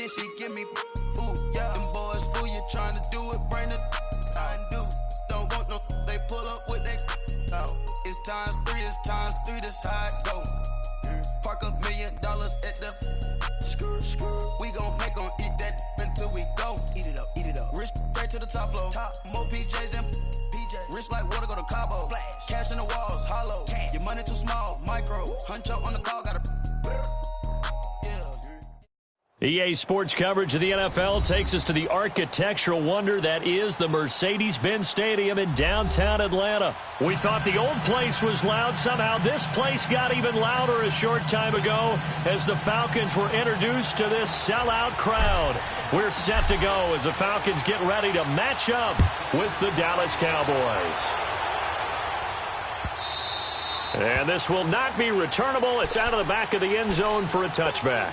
then she give me, ooh, yeah. Them boys fool you trying to do it, bring the don't want no, they pull up with that. It's times three, this how it go. Park $1 million at the we gon' make 'em eat that until we go. Eat it up. Rich straight to the top floor. More PJs than PJ. Rich like water, go to Cabo. Flash. Cash in the walls, hollow. Cash. Your money too small, micro. Huncho on the call, got a EA Sports coverage of the NFL takes us to the architectural wonder that is the Mercedes-Benz Stadium in downtown Atlanta. We thought the old place was loud. Somehow this place got even louder a short time ago as the Falcons were introduced to this sellout crowd. We're set to go as the Falcons get ready to match up with the Dallas Cowboys. And this will not be returnable. It's out of the back of the end zone for a touchback.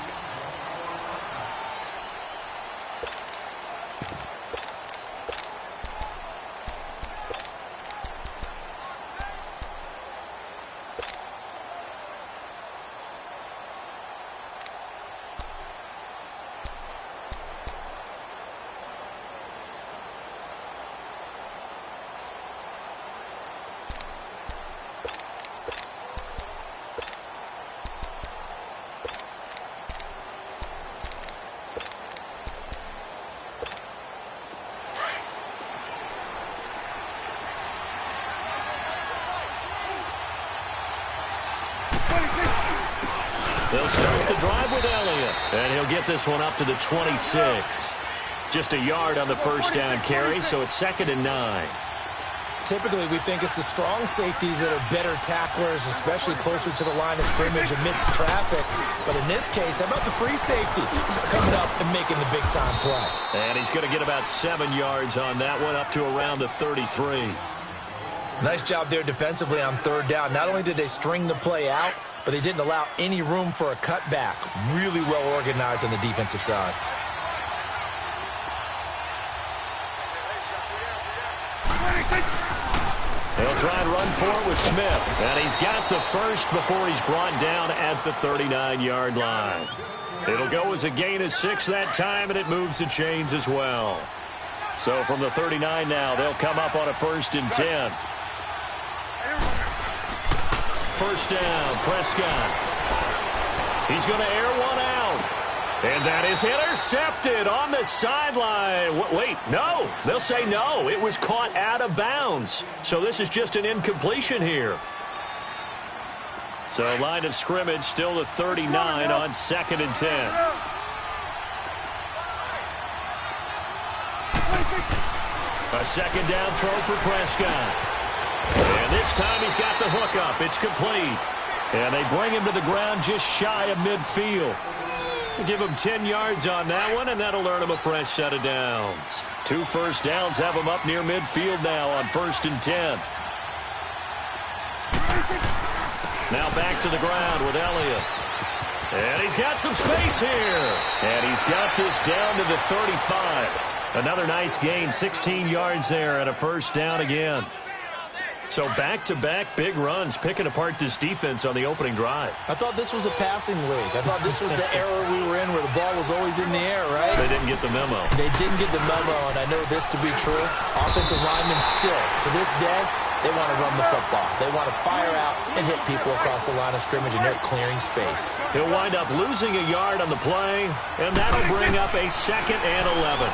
They'll start the drive with Elliott, and he'll get this one up to the 26. Just a yard on the first down carry, so it's 2nd and 9. Typically, we think it's the strong safeties that are better tacklers, especially closer to the line of scrimmage amidst traffic. But in this case, how about the free safety coming up and making the big-time play? And he's going to get about 7 yards on that one, up to around the 33. Nice job there defensively on 3rd down. Not only did they string the play out, but they didn't allow any room for a cutback. Really well organized on the defensive side. They'll try and run for it with Smith. And he's got the first before he's brought down at the 39-yard line. It'll go as a gain of 6 that time, and it moves the chains as well. So from the 39 now, they'll come up on a 1st and 10. First down, Prescott. He's going to air one out. And that is intercepted on the sideline. Wait, no. They'll say no. It was caught out of bounds. So this is just an incompletion here. So line of scrimmage still the 39 on 2nd and 10. A 2nd down throw for Prescott. And this time he's got the hook up. It's complete. And they bring him to the ground just shy of midfield. We'll give him 10 yards on that one, and that'll earn him a fresh set of downs. 2 first downs have him up near midfield now on 1st and 10. Now back to the ground with Elliott. And he's got some space here. And he's got this down to the 35. Another nice gain, 16 yards there, and a first down again. So back-to-back big runs, picking apart this defense on the opening drive. I thought this was a passing league. I thought this was the era we were in where the ball was always in the air, right? They didn't get the memo. They didn't get the memo, and I know this to be true. Offensive linemen still, to this day, they want to run the football. They want to fire out and hit people across the line of scrimmage, and they're clearing space. He'll wind up losing a yard on the play, and that'll bring up a 2nd and 11.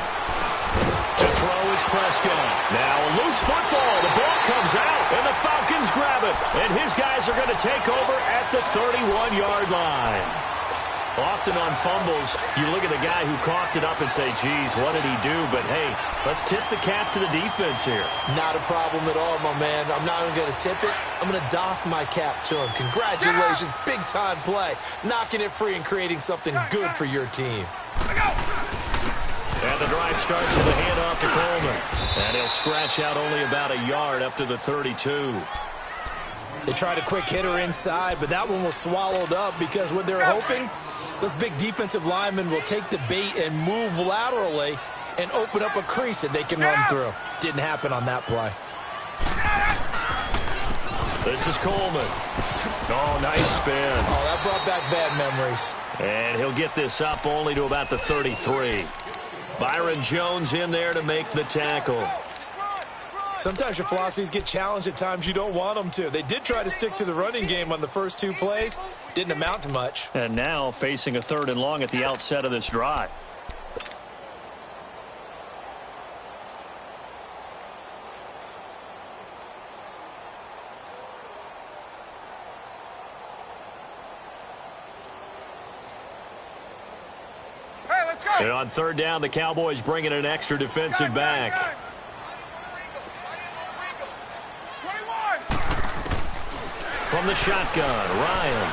To throw is Prescott. Now a loose football. The ball comes out, and the Falcons grab it. And his guys are going to take over at the 31-yard line. Often on fumbles, you look at the guy who coughed it up and say, geez, what did he do? But, hey, let's tip the cap to the defense here. Not a problem at all, my man. I'm not even going to tip it. I'm going to doff my cap to him. Congratulations. Big-time play. Knocking it free and creating something good for your team. And the drive starts with a handoff to Coleman. And he'll scratch out only about a yard up to the 32. They tried a quick hitter inside, but that one was swallowed up because what they're hoping, those big defensive linemen will take the bait and move laterally and open up a crease that they can run through. Didn't happen on that play. This is Coleman. Oh, nice spin. Oh, that brought back bad memories. And he'll get this up only to about the 33. Byron Jones in there to make the tackle. Sometimes your philosophies get challenged at times you don't want them to. They did try to stick to the running game on the first 2 plays. Didn't amount to much. And now facing a 3rd and long at the outset of this drive. And on 3rd down, the Cowboys bring in an extra defensive back. From the shotgun, Ryan.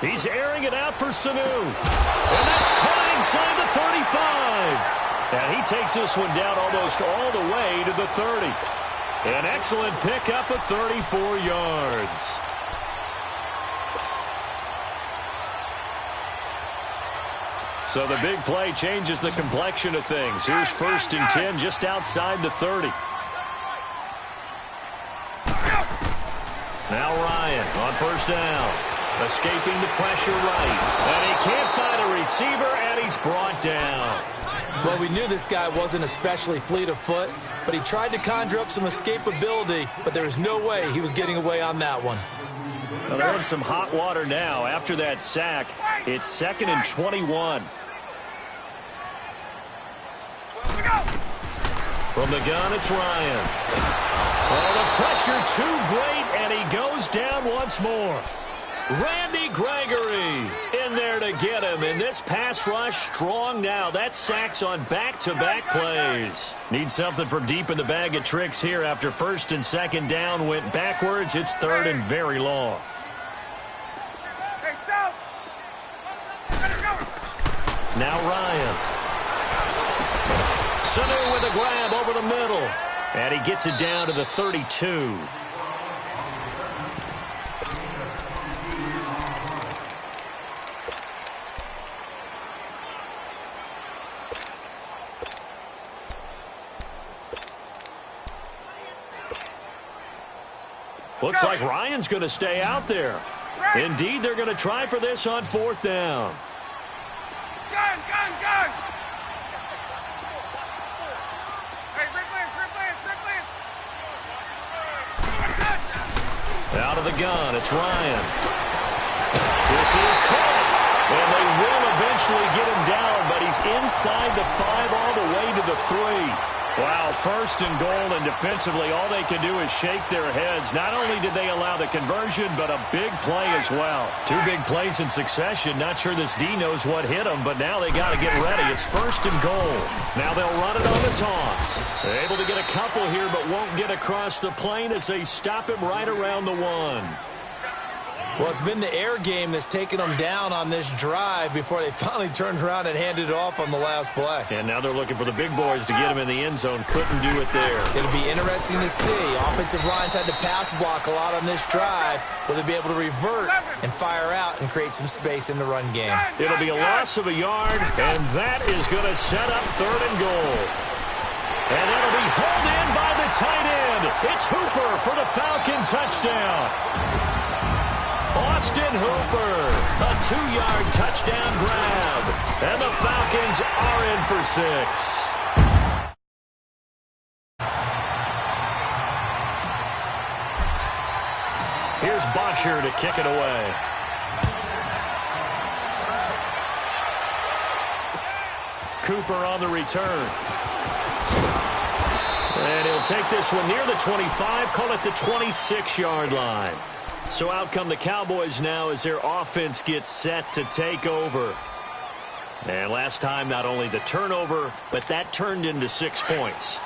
He's airing it out for Sanu. And that's caught inside the 35. And he takes this one down almost all the way to the 30. An excellent pickup of 34 yards. So the big play changes the complexion of things. Here's 1st and 10 just outside the 30. Now Ryan on 1st down. Escaping the pressure right. And he can't find a receiver, and he's brought down. Well, we knew this guy wasn't especially fleet of foot, but he tried to conjure up some escapability, but there was no way he was getting away on that one. Well, they're in some hot water now. After that sack, it's 2nd and 21. From the gun, it's Ryan. Oh, the pressure too great, and he goes down once more. Randy Gregory in there to get him, and this pass rush strong now. That sacks on back-to-back plays. Need something from deep in the bag of tricks here after 1st and 2nd down went backwards. It's 3rd and very long. Now Ryan. Sanu with a grab over the middle. And he gets it down to the 32. Looks like Ryan's going to stay out there. Indeed, they're going to try for this on 4th down. Gun! Out of the gun, it's Ryan. This is caught. And they will eventually get him down, but he's inside the 5 all the way to the 3. Wow, 1st and goal, and defensively all they can do is shake their heads. Not only did they allow the conversion, but a big play as well. 2 big plays in succession. Not sure this D knows what hit them, but now they got to get ready. It's 1st and goal. Now they'll run it on the toss. They're able to get a couple here, but won't get across the plane as they stop him right around the 1. Well, it's been the air game that's taken them down on this drive before they finally turned around and handed it off on the last play. And now they're looking for the big boys to get him in the end zone. Couldn't do it there. It'll be interesting to see. Offensive lines had to pass block a lot on this drive. Will they be able to revert and fire out and create some space in the run game? It'll be a loss of a yard, and that is going to set up 3rd and goal. And it'll be hauled in by the tight end. It's Hooper for the Falcon touchdown. Austin Hooper, a 2-yard touchdown grab. And the Falcons are in for 6. Here's Bosher to kick it away. Cooper on the return. And he'll take this one near the 25, call it the 26-yard line. So out come the Cowboys now as their offense gets set to take over. And last time, not only the turnover, but that turned into 6 points.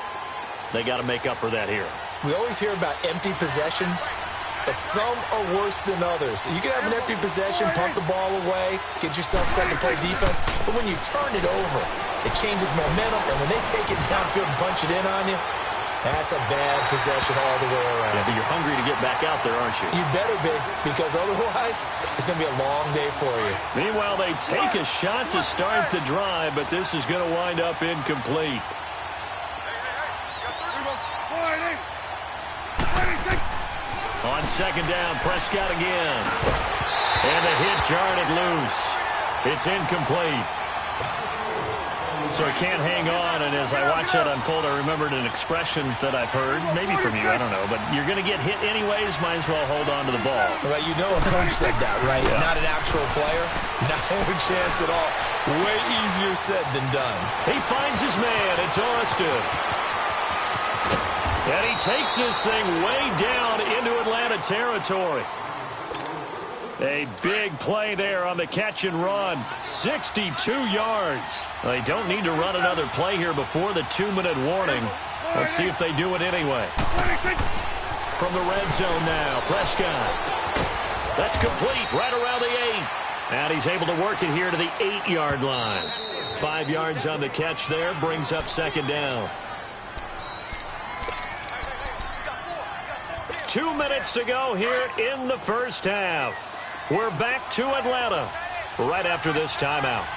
They got to make up for that here. We always hear about empty possessions, but some are worse than others. You can have an empty possession, punt the ball away, get yourself set to play defense, but when you turn it over, it changes momentum, and when they take it downfield and punch it in on you, that's a bad possession all the way around. Yeah, but you're hungry to get back out there, aren't you? You better be, because otherwise it's going to be a long day for you. Meanwhile, they take a shot to start the drive, but this is going to wind up incomplete. On second down. Prescott again. And the hit jarred it loose. It's incomplete. So he can't hang on, and as I watched that unfold, I remembered an expression that I've heard, maybe from you, I don't know, but you're going to get hit anyways, might as well hold on to the ball. Right, you know a coach said that, right? Yeah. Not an actual player. Not a chance at all. Way easier said than done. He finds his man. It's Austin. And he takes this thing way down into Atlanta territory. A big play there on the catch and run. 62 yards. They don't need to run another play here before the 2-minute warning. Let's see if they do it anyway. From the red zone now, Prescott. That's complete right around the 8. And he's able to work it here to the 8-yard line. 5 yards on the catch there, brings up second down. 2 minutes to go here in the first half. We're back to Atlanta right after this timeout.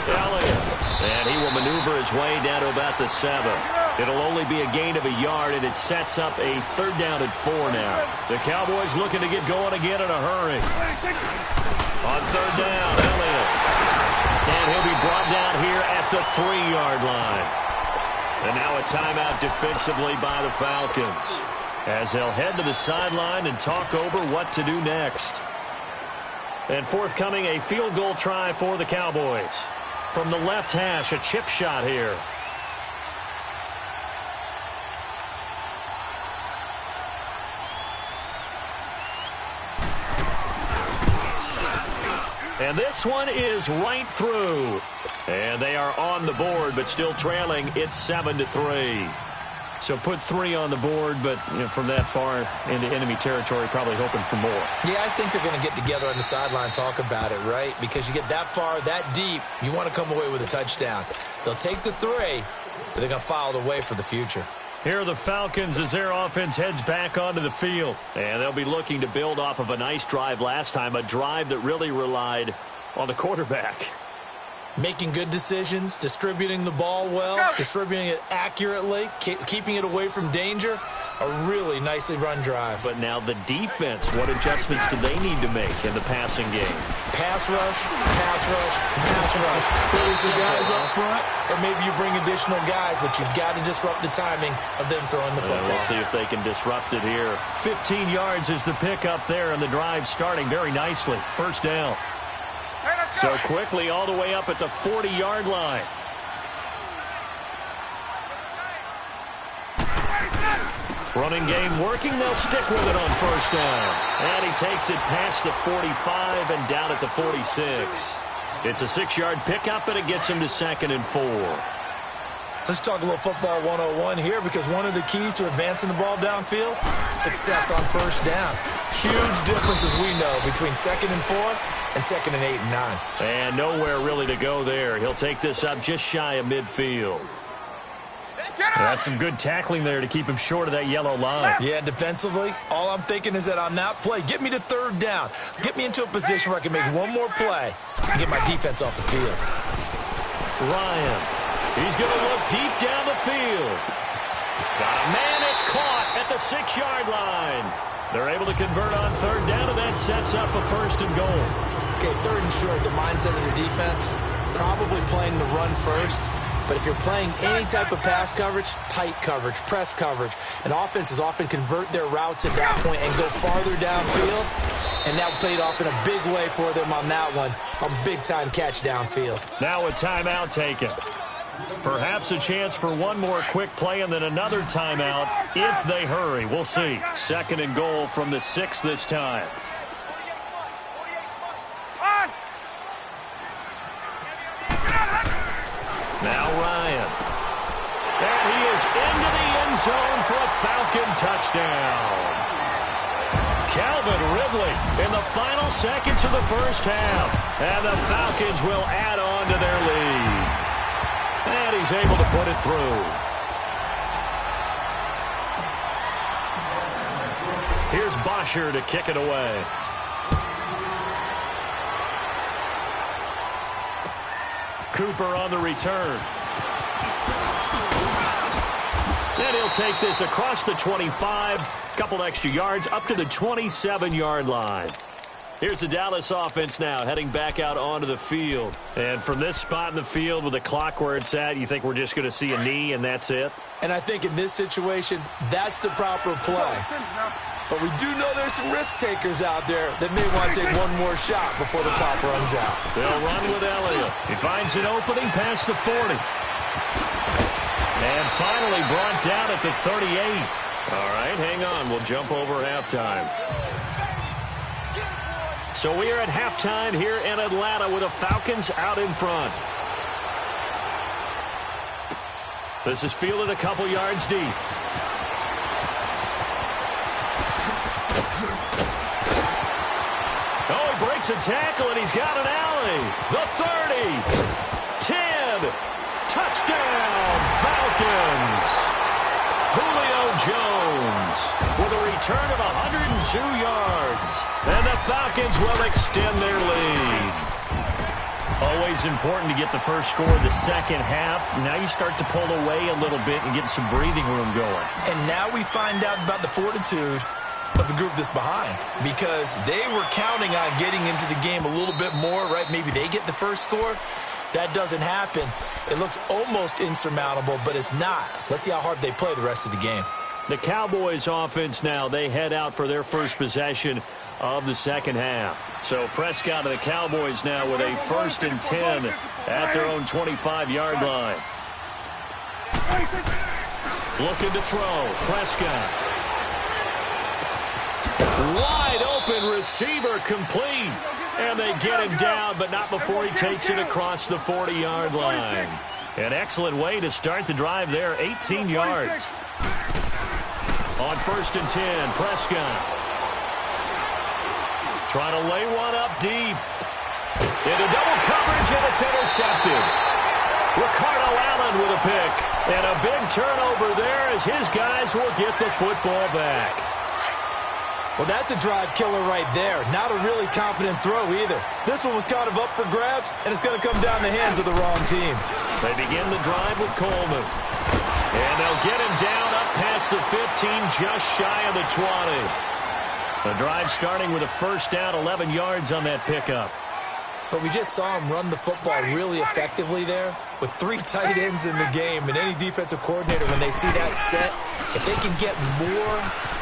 Elliott, and he will maneuver his way down to about the 7. It'll only be a gain of a yard, and it sets up a 3rd down and 4 now. The Cowboys looking to get going again in a hurry. On 3rd down, Elliott. And he'll be brought down here at the 3-yard line. And now a timeout defensively by the Falcons, as they'll head to the sideline and talk over what to do next. And forthcoming, a field goal try for the Cowboys. From the left hash, a chip shot here. And this one is right through. And they are on the board, but still trailing. It's 7-3. So put 3 on the board, but from that far into enemy territory, probably hoping for more. Yeah, I think they're going to get together on the sideline and talk about it, right? Because you get that far, that deep, you want to come away with a touchdown. They'll take the 3, but they're going to file it away for the future. Here are the Falcons as their offense heads back onto the field. And they'll be looking to build off of a nice drive last time, a drive that really relied on the quarterback. Making good decisions, distributing the ball well, distributing it accurately, keeping it away from danger. A really nicely run drive. But now the defense, what adjustments do they need to make in the passing game? Pass rush, pass rush, pass rush. Whether it's the guys up front or maybe you bring additional guys, but you've got to disrupt the timing of them throwing the football. We'll see if they can disrupt it here. 15 yards is the pickup there, and the drive starting very nicely. 1st down. So quickly all the way up at the 40-yard line. Running game working. They'll stick with it on 1st down. And he takes it past the 45 and down at the 46. It's a 6-yard pickup, and it gets him to 2nd and 4. Let's talk a little football 101 here, because one of the keys to advancing the ball downfield, success on 1st down. Huge difference, as we know, between 2nd and 4 and 2nd and 8 and 9. And nowhere really to go there. He'll take this up just shy of midfield. That's some good tackling there to keep him short of that yellow line. Yeah, defensively, all I'm thinking is that on that play, get me to 3rd down. Get me into a position where I can make one more play and get my defense off the field. Ryan. He's going to look deep down the field. Got a man that's caught at the 6-yard line. They're able to convert on 3rd down, and that sets up a 1st and goal. Okay, 3rd and short, the mindset of the defense, probably playing the run first. But if you're playing any type of pass coverage, tight coverage, press coverage, and offenses often convert their routes at that point and go farther downfield. And that paid off in a big way for them on that one. A big-time catch downfield. Now a timeout taken. Perhaps a chance for one more quick play and then another timeout if they hurry. We'll see. 2nd and goal from the 6 this time. Now Ryan. And he is into the end zone for a Falcon touchdown. Calvin Ridley in the final seconds of the 1st half. And the Falcons will add on to their lead. And he's able to put it through. Here's Bosher to kick it away. Cooper on the return. And he'll take this across the 25, a couple extra yards, up to the 27-yard line. Here's the Dallas offense now, heading back out onto the field. And from this spot in the field with the clock where it's at, you think we're just going to see a knee and that's it? And I think in this situation, that's the proper play. But we do know there's some risk takers out there that may want to take one more shot before the clock runs out. They'll run with Elliott. He finds an opening past the 40. And finally brought down at the 38. All right, hang on. We'll jump over halftime. So we are at halftime here in Atlanta with the Falcons out in front. This is fielded a couple yards deep. Oh, he breaks a tackle, and he's got an alley. The 30. 10. Touchdown, Falcons. Julio Jones with a return of 102 yards. And the Falcons will extend their lead. Always important to get the first score of the second half. Now you start to pull away a little bit and get some breathing room going. And now we find out about the fortitude of the group that's behind, because they were counting on getting into the game a little bit more, right? Maybe they get the first score. That doesn't happen. It looks almost insurmountable, but it's not. Let's see how hard they play the rest of the game. The Cowboys offense now, they head out for their first possession of the second half. So Prescott and the Cowboys now with a 1st and 10 at their own 25-yard line. Looking to throw. Prescott. Wide open receiver complete. And they get him down, but not before he takes it across the 40-yard line. An excellent way to start the drive there, 18 yards. On 1st and 10, Prescott. Trying to lay one up deep. Into double coverage, and it's intercepted. Ricardo Allen with a pick. And a big turnover there as his guys will get the football back. Well, that's a drive killer right there. Not a really confident throw either. This one was kind of up for grabs, and it's going to come down the hands of the wrong team. They begin the drive with Coleman. And they'll get him down up past the 15, just shy of the 20. The drive starting with a 1st down, 11 yards on that pickup. But we just saw him run the football really effectively there with 3 tight ends in the game. And any defensive coordinator, when they see that set, if they can get more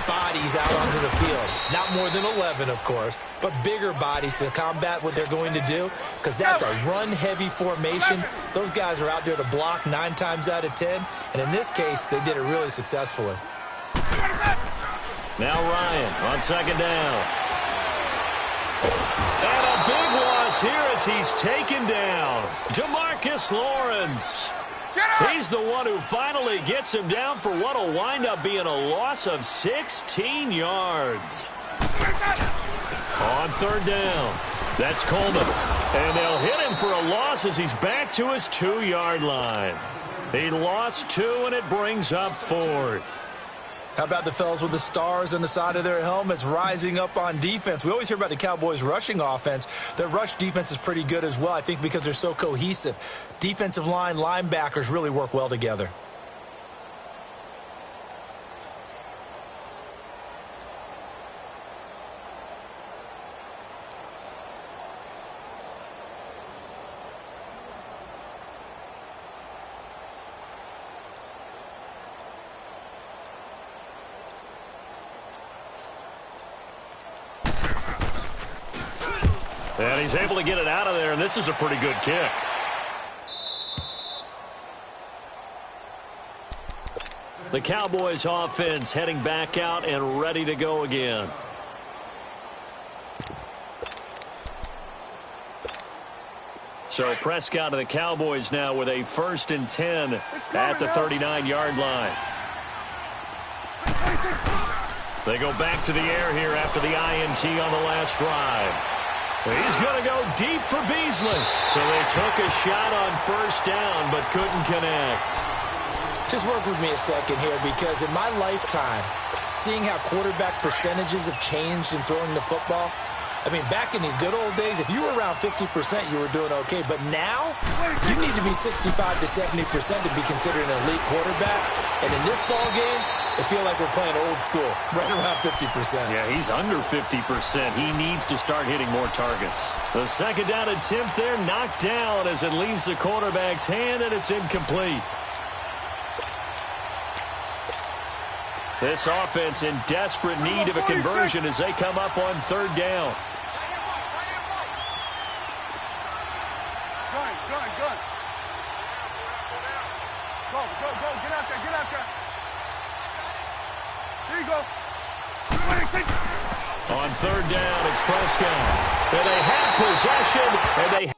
bodies out onto the field, not more than 11, of course, but bigger bodies to combat what they're going to do, because that's a run-heavy formation. Those guys are out there to block 9 times out of 10, and in this case, they did it really successfully. Now Ryan on 2nd down. And a big loss here as he's taken down. DeMarcus Lawrence. He's the one who finally gets him down for what will wind up being a loss of 16 yards. On 3rd down, that's Coleman. And they'll hit him for a loss as he's back to his 2-yard line. He lost 2, and it brings up 4th. How about the fellas with the stars on the side of their helmets rising up on defense? We always hear about the Cowboys' rushing offense. Their rush defense is pretty good as well, I think, because they're so cohesive. Defensive line, linebackers really work well together. And he's able to get it out of there, and this is a pretty good kick. The Cowboys offense heading back out and ready to go again. So Prescott and the Cowboys now with a 1st and 10 at the 39-yard line. They go back to the air here after the INT on the last drive. He's going to go deep for Beasley. So they took a shot on 1st down but couldn't connect. Just work with me a second here, because in my lifetime, seeing how quarterback percentages have changed in throwing the football, I mean, back in the good old days, if you were around 50%, you were doing okay. But now, you need to be 65 to 70% to be considered an elite quarterback. And in this ball game, I feel like we're playing old school, right around 50%. Yeah, he's under 50%. He needs to start hitting more targets. The second down attempt there knocked down as it leaves the quarterback's hand, and it's incomplete. This offense in desperate need of a conversion as they come up on third down. Good. Go. Get out there. There you go. On third down, it's Prescott. And they have possession, and they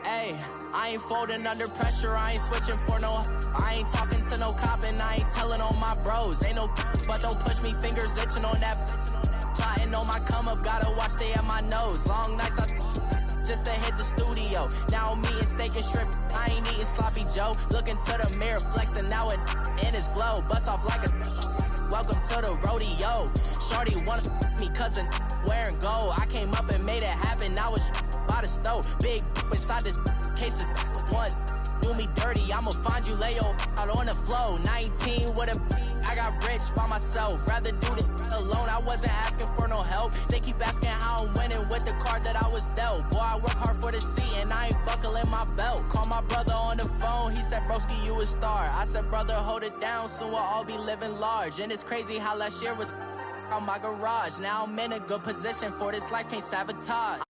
Hey, I ain't folding under pressure, I ain't switching for no. I ain't talking to no cop and I ain't telling on my bros. Ain't no but don't push me, fingers itching on that. Plotting on my come up, gotta watch stay at my nose. Long nights just to hit the studio. Now I'm eating steak and shrimp, I ain't eating sloppy Joe. Looking to the mirror, flexing now it in his glow. Bust off like a welcome to the rodeo. Shorty wanna me cousin wearing gold. I came up and made it happen, now it's by the stove. Big inside this case is one. Do me dirty, I'ma find you lay out on the floor. 19 with a I got rich by myself. Rather do this alone, I wasn't asking for no help. They keep asking how I'm winning with the card that I was dealt. Boy, I work hard for the seat and I ain't buckling my belt. Call my brother on the phone, he said, broski, you a star. I said, brother, hold it down, soon we'll all be living large. And it's crazy how last year was on my garage. Now I'm in a good position for this life, can't sabotage.